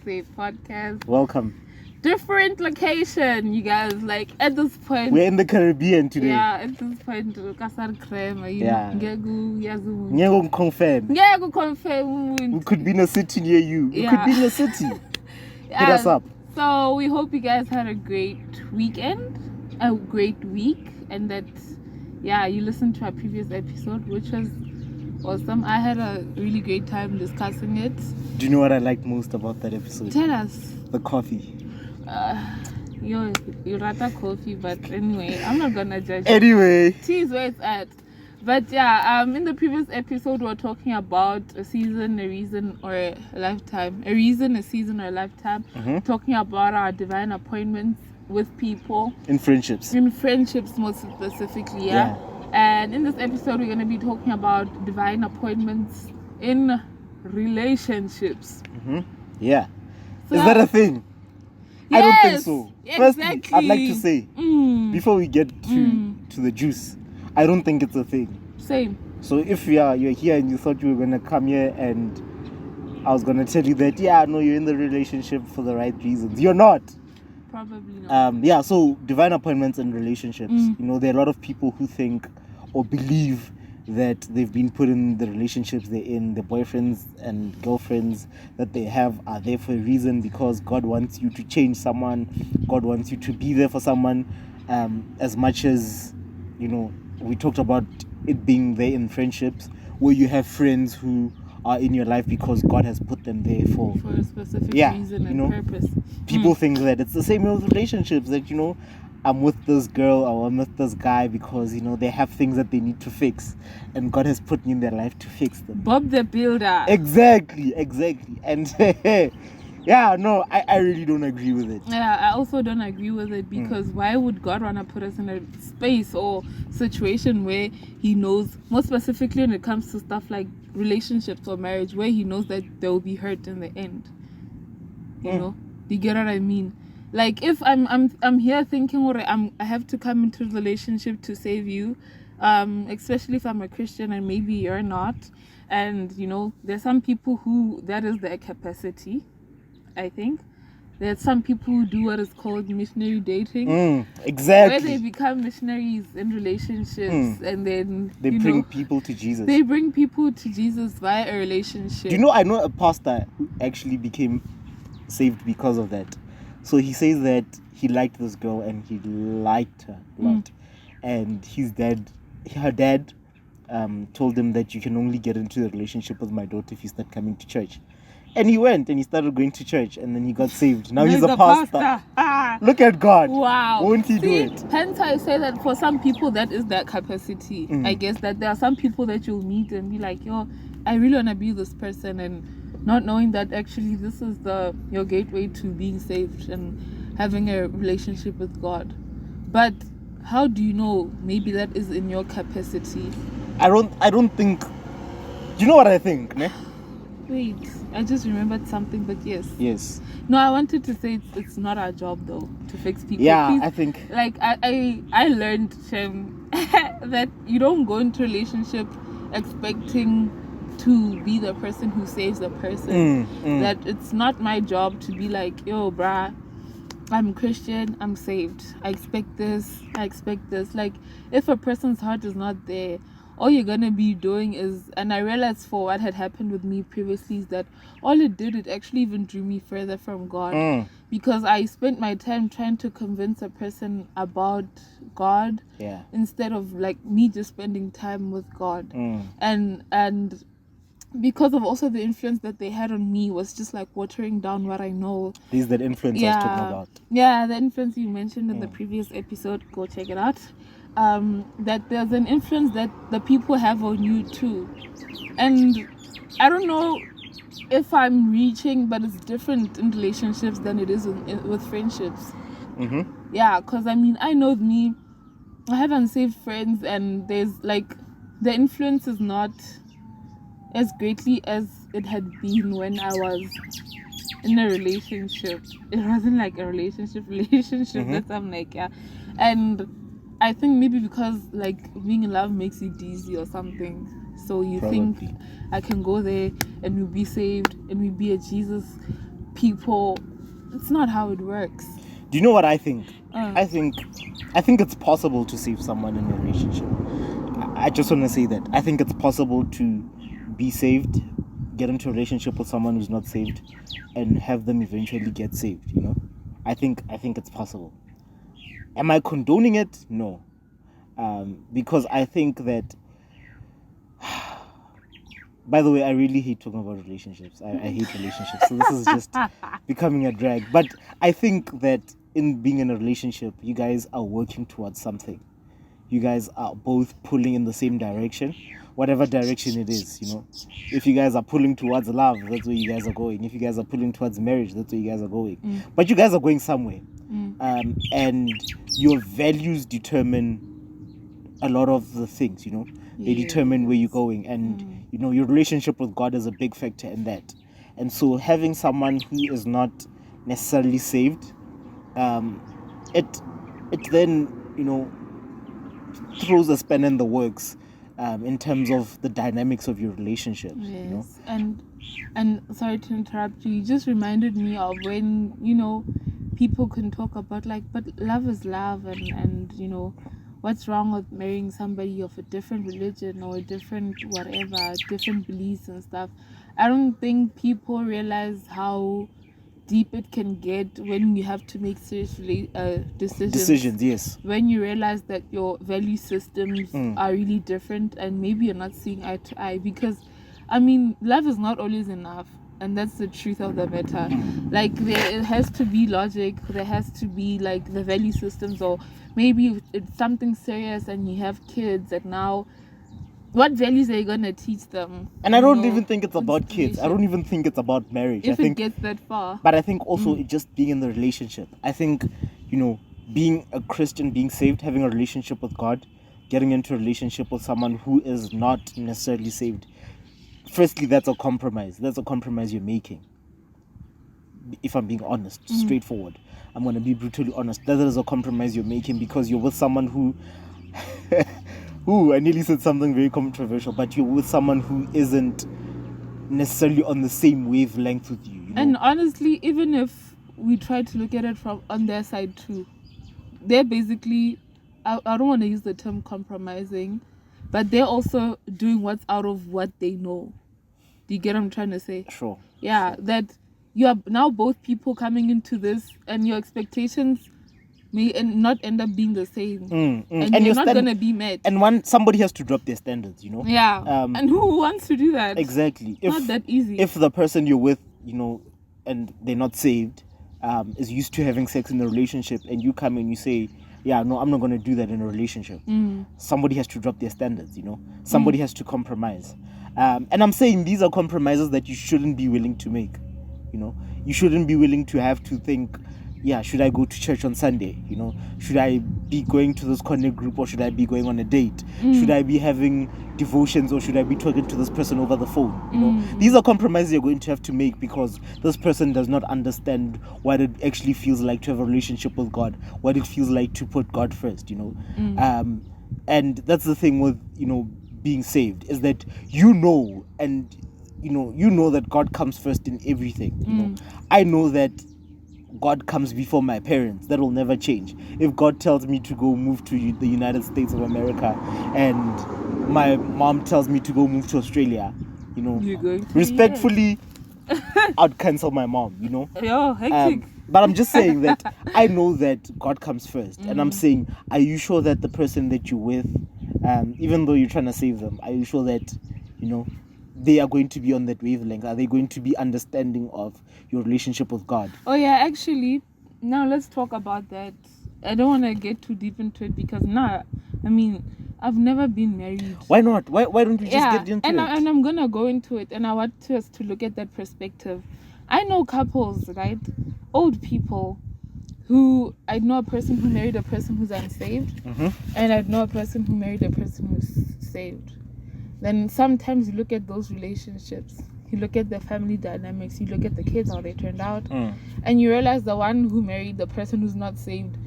USA podcast. Welcome. Different location, you guys. Like at this point, we're in the Caribbean today. Yeah, at this point, Kasar Krema, confirm. We could be in a city near you. We could be in a city. Hit us up. So we hope you guys had a great weekend, a great week, and that you listened to our previous episode, which was awesome. I had a really great time discussing it. Do you know what I liked most about that episode? Tell us. The coffee. You rather coffee, but anyway, I'm not gonna judge. Anyway, cheese where it's at. But in the previous episode, we were talking about a season, a reason, or a lifetime. A reason, a season, or a lifetime. Mm-hmm. Talking about our divine appointments with people. In friendships. In friendships, most specifically, yeah. And in this episode, we're going to be talking about divine appointments in relationships. Mm-hmm. Yeah. So, is that a thing? Yes, I don't think so. Exactly. Firstly, I'd like to say, before we get to the juice, I don't think it's a thing. Same. So if you're here and you thought you were going to come here and I was going to tell you that, you're in the relationship for the right reasons. You're not. Probably not. So divine appointments and relationships. There are a lot of people who think or believe that they've been put in the relationships they're in, the boyfriends and girlfriends that they have are there for a reason, because God wants you to change someone. God wants you to be there for someone, as much as, we talked about it being there in friendships, where you have friends who are in your life because God has put them there for a specific reason and purpose. People think that it's the same with relationships, that, I'm with this girl or I'm with this guy because, they have things that they need to fix. And God has put me in their life to fix them. Bob the Builder. Exactly. And I really don't agree with it. Yeah, I also don't agree with it, because why would God want to put us in a space or situation where he knows, more specifically when it comes to stuff like relationships or marriage, where he knows that there will be hurt in the end? You know? Do you get what I mean? Like, if I'm here thinking, I have to come into a relationship to save you, especially if I'm a Christian and maybe you're not, and there's some people who that is their capacity. I think there's some people who do what is called missionary dating. Exactly. Where they become missionaries in relationships, and then they bring people to Jesus. They bring people to Jesus via a relationship. I know a pastor who actually became saved because of that. So he says that he liked this girl and he liked her a lot. And her dad told him that you can only get into a relationship with my daughter if you start coming to church. And he went and he started going to church, and then he got saved. Now he's a pastor. Look at God. Wow. Won't he do it? Hence I say that for some people that is their capacity. I guess that there are some people that you'll meet and be like, I really want to be this person, and not knowing that actually this is your gateway to being saved and having a relationship with God. But how do you know maybe that is in your capacity? I don't think. You know what I think, ne? Wait, I just remembered something, but yes. Yes. No, I wanted to say it's not our job though to fix people. Yeah, Please, I think. Like I learned that you don't go into a relationship expecting to be the person who saves the person. That it's not my job to be like, yo, bruh, I'm Christian, I'm saved. I expect this. Like, if a person's heart is not there, all you're gonna be doing is, and I realized for what had happened with me previously, is that all it actually even drew me further from God, because I spent my time trying to convince a person about God, instead of like me just spending time with God, and because of also the influence that they had on me was just like watering down what I know. This is that influence I was talking about. Yeah, the influence you mentioned in the previous episode. Go check it out. That there's an influence that the people have on you too. And I don't know if I'm reaching, but it's different in relationships than it is with friendships. Yeah, because I know me, I have unsaved friends, and there's like, the influence is not as greatly as it had been when I was in a relationship. It wasn't like a relationship that I'm like, and I think maybe because like being in love makes you dizzy or something, so you think I can go there and we'll be saved and we'll be a Jesus people, it's not how it works. Do you know what I think? I think it's possible to save someone in a relationship. I just want to say that I think it's possible to be saved, get into a relationship with someone who's not saved, and have them eventually get saved. You know, I think it's possible. Am I condoning it? No, because I think that. By the way, I really hate talking about relationships. I hate relationships, so this is just becoming a drag. But I think that in being in a relationship, you guys are working towards something. You guys are both pulling in the same direction, whatever direction it is, you know. If you guys are pulling towards love, that's where you guys are going. If you guys are pulling towards marriage, that's where you guys are going. But you guys are going somewhere. And your values determine a lot of the things, you know. They determine where you're going. And, you know, your relationship with God is a big factor in that. And so having someone who is not necessarily saved, it then, you know, throws a span in the works in terms of the dynamics of your relationship. Yes. You know? And sorry to interrupt you, just reminded me of when, you know, people can talk about like, but love is love, and you know, what's wrong with marrying somebody of a different religion or a different whatever, different beliefs and stuff. I don't think people realize how deep it can get when you have to make serious decisions. Yes. When you realize that your value systems are really different, and maybe you're not seeing eye to eye, because I mean, love is not always enough, and that's the truth of the matter. Like, there has to be logic, there has to be like the value systems, or maybe it's something serious and you have kids, and now what values are you gonna teach them? And I don't even think it's about kids. I don't even think it's about marriage. If I think it gets that far. But I think also it just being in the relationship. I think, you know, being a Christian, being saved, having a relationship with God, getting into a relationship with someone who is not necessarily saved. Firstly, that's a compromise. That's a compromise you're making. If I'm being honest, straightforward. I'm going to be brutally honest. That is a compromise you're making because you're with someone who... I nearly said something very controversial, but you're with someone who isn't necessarily on the same wavelength with you, you know? And honestly, even if we try to look at it from on their side too, they're basically, I don't want to use the term compromising, but they're also doing what's out of what they know. Do you get what I'm trying to say? Sure. Yeah, sure. that you are now both people coming into this, and your expectations may not end up being the same, and you're not gonna be met. And somebody has to drop their standards, you know. Yeah. And who wants to do that? Exactly. Not that easy. If the person you're with, you know, and they're not saved, is used to having sex in a relationship, and you come and you say, yeah, no, I'm not gonna do that in a relationship. Somebody has to drop their standards, you know. Somebody has to compromise. And I'm saying these are compromises that you shouldn't be willing to make. You know, you shouldn't be willing to have to think, yeah, should I go to church on Sunday? You know, should I be going to this connect group, or should I be going on a date? Should I be having devotions, or should I be talking to this person over the phone? You know, these are compromises you're going to have to make because this person does not understand what it actually feels like to have a relationship with God, what it feels like to put God first, you know. And that's the thing with, you know, being saved, is that you know that God comes first in everything. You know, I know that God comes before my parents. That will never change. If God tells me to go move to the United States of America, and my mom tells me to go move to Australia, you know, respectfully, I'd cancel my mom, you know. Oh, hectic. But I'm just saying that I know that God comes first. And I'm saying, are you sure that the person that you're with, even though you're trying to save them, are you sure that, you know, they are going to be on that wavelength? Are they going to be understanding of your relationship with God? Oh yeah, actually, now let's talk about that. I don't want to get too deep into it because I've never been married. Why not? Why don't we just get into it? And I'm gonna go into it, and I want us to look at that perspective. I know couples, right? Old people who, I know a person who married a person who's unsaved, and I know a person who married a person who's saved. Then sometimes you look at those relationships, you look at the family dynamics, you look at the kids, how they turned out, and you realize the one who married the person who's not saved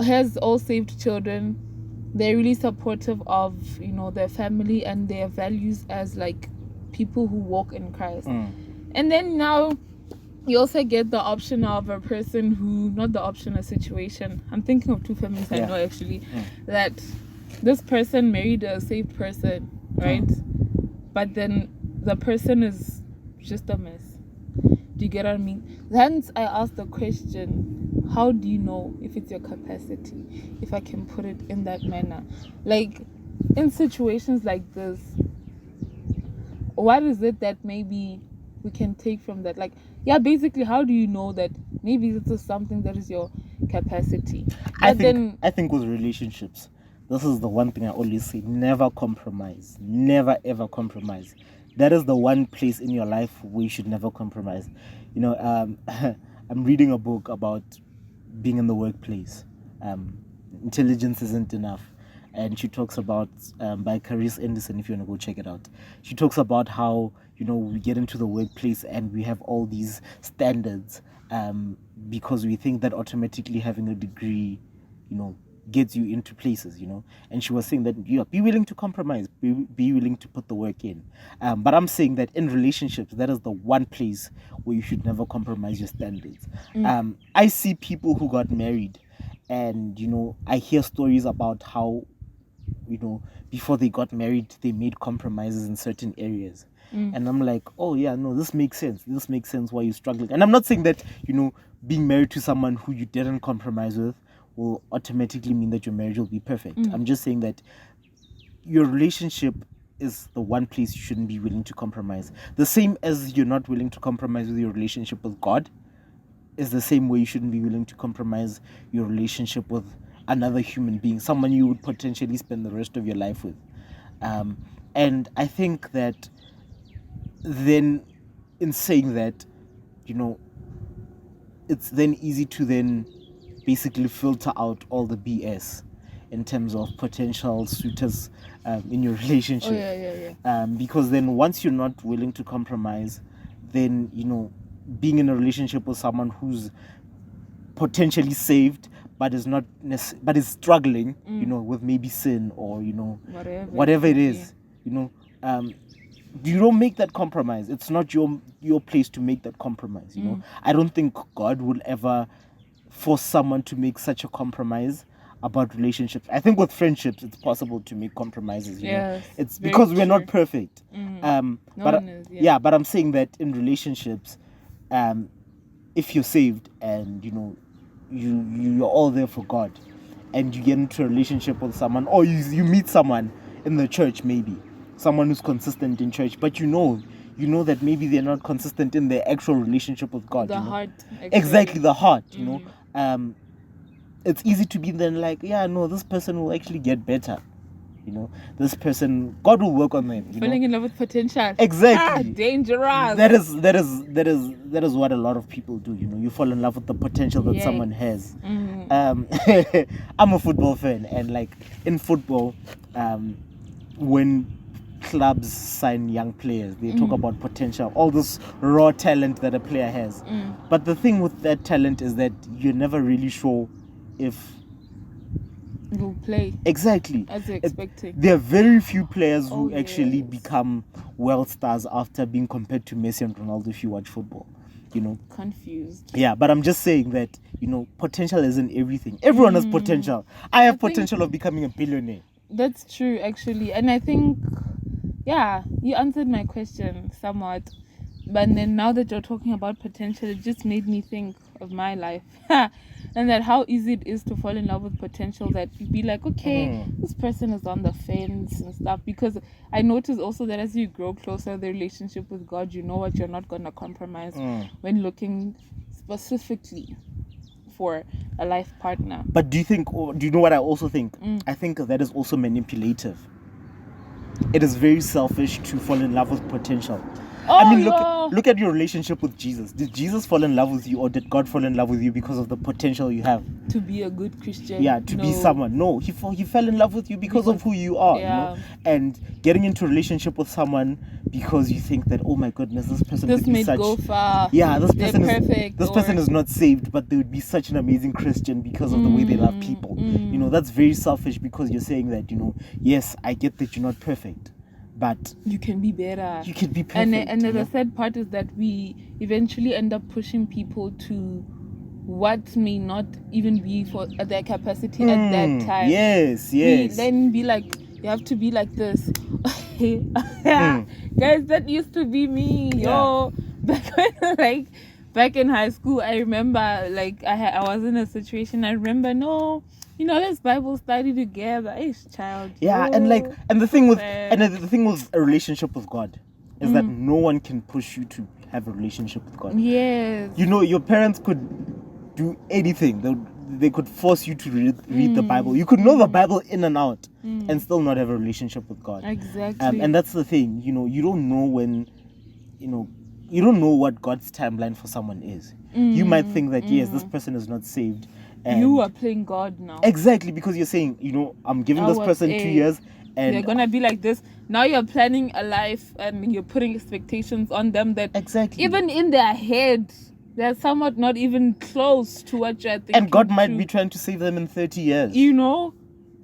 has all saved children. They're really supportive of, you know, their family and their values as like people who walk in Christ. And then now you also get the option of a person who, not the option, a situation. I'm thinking of two families I know actually, that this person married a saved person, right? But then the person is just a mess. Do you get what I mean? Hence, I asked the question, how do you know if it's your capacity, if I can put it in that manner? Like, in situations like this, what is it that maybe we can take from that? Like, yeah, basically, how do you know that maybe this is something that is your capacity? I think with relationships, this is the one thing I always say: never compromise, never ever compromise. That is the one place in your life where you should never compromise. You know, I'm reading a book about being in the workplace. Intelligence isn't enough. And she talks about, by Carice Anderson, if you want to go check it out. She talks about how, you know, we get into the workplace and we have all these standards because we think that automatically having a degree, you know, gets you into places, you know. And she was saying that, yeah, be willing to compromise, be willing to put the work in. But I'm saying that in relationships, that is the one place where you should never compromise your standards. I see people who got married, and, you know, I hear stories about how, you know, before they got married, they made compromises in certain areas. And I'm like, oh yeah, no, this makes sense. This makes sense why you're struggling. And I'm not saying that, you know, being married to someone who you didn't compromise with will automatically mean that your marriage will be perfect. I'm just saying that your relationship is the one place you shouldn't be willing to compromise. The same as you're not willing to compromise with your relationship with God, is the same way you shouldn't be willing to compromise your relationship with another human being, someone you would potentially spend the rest of your life with. And I think that then, in saying that, you know, it's then easy to then basically filter out all the BS in terms of potential suitors in your relationship. Because then once you're not willing to compromise, then, you know, being in a relationship with someone who's potentially saved but is not but is struggling, you know, with maybe sin or, you know, whatever it is, you know, you don't make that compromise. It's not your place to make that compromise, you know. I don't think God will ever force someone to make such a compromise about relationships. I think with friendships it's possible to make compromises, you know. It's because we're not perfect. But I'm saying that in relationships, if you're saved and, you know, you're all there for God, and you get into a relationship with someone, or you meet someone in the church, maybe someone who's consistent in church, but you know that maybe they're not consistent in their actual relationship with God. The heart. Exactly, the heart, you know. It's easy to be then like, yeah, no, this person will actually get better. You know, this person, God will work on them. Falling in love with potential. Exactly. Dangerous. That is what a lot of people do. You know, you fall in love with the potential that someone has. I'm a football fan, and like in football, when clubs sign young players, they talk about potential, all this raw talent that a player has. But the thing with that talent is that you're never really sure if will play exactly as you're expecting. There are very few players who actually become world stars after being compared to Messi and Ronaldo if you watch football, you know. Confused. Yeah, but I'm just saying that, you know, potential isn't everything. Everyone has potential. I have potential of becoming a billionaire. That's true, actually. And I think, yeah, you answered my question somewhat. But then now that you're talking about potential, it just made me think of my life. And that how easy it is to fall in love with potential, that you'd be like, okay, this person is on the fence and stuff. Because I notice also that as you grow closer the relationship with God, you know what you're not going to compromise when looking specifically for a life partner. But do you know what I also think? I think that is also manipulative. It is very selfish to fall in love with potential. I mean, look at your relationship with Jesus. Did Jesus fall in love with you, or did God fall in love with you because of the potential you have to be a good Christian? Yeah, to be someone. No, he fell in love with you because of who you are. Yeah. You know? And getting into a relationship with someone because you think that, oh my goodness, this person could be such. Go far. Yeah, this person is perfect. This person is not saved, but they would be such an amazing Christian because of the way they love people. You know, that's very selfish, because you're saying that, you know, yes, I get that you're not perfect, but you can be better. you can be perfect. And the sad part is that we eventually end up pushing people to what may not even be for their capacity at that time. Yes. We then be like, you have to be like this. Guys, that used to be me. Yo, back in high school, I remember like I was in a situation. I remember, no, let's Bible study together. Child. Yeah, and the thing with a relationship with God is that no one can push you to have a relationship with God. Yes. Your parents could do anything. They could force you to read the Bible. You could know the Bible in and out and still not have a relationship with God. Exactly. And that's the thing. You don't know when, you don't know what God's timeline for someone is. You might think that, yes, this person is not saved. And you are playing God now. Exactly, because you're saying, I'm giving this person 2 years and they're gonna be like this. Now you're planning a life and you're putting expectations on them that even in their head they're somewhat not even close to what you're thinking. And God might be trying to save them in 30 years.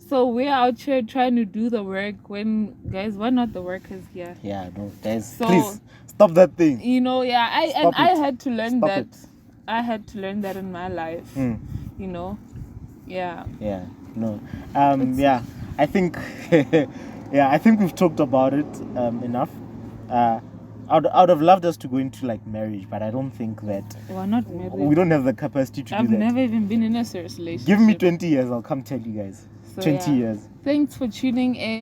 So we're out here trying to do the work when, guys, we're not the workers here. Yeah, no, guys, please stop that thing. I had to learn that. I had to learn that in my life. Yeah. No. I think I think we've talked about it enough. I would have loved us to go into like marriage, but I don't think that we're not married. We don't have the capacity to do that. I've never even been in a serious relationship. Give me 20 years, I'll come tell you guys. 20 years. Thanks for tuning in.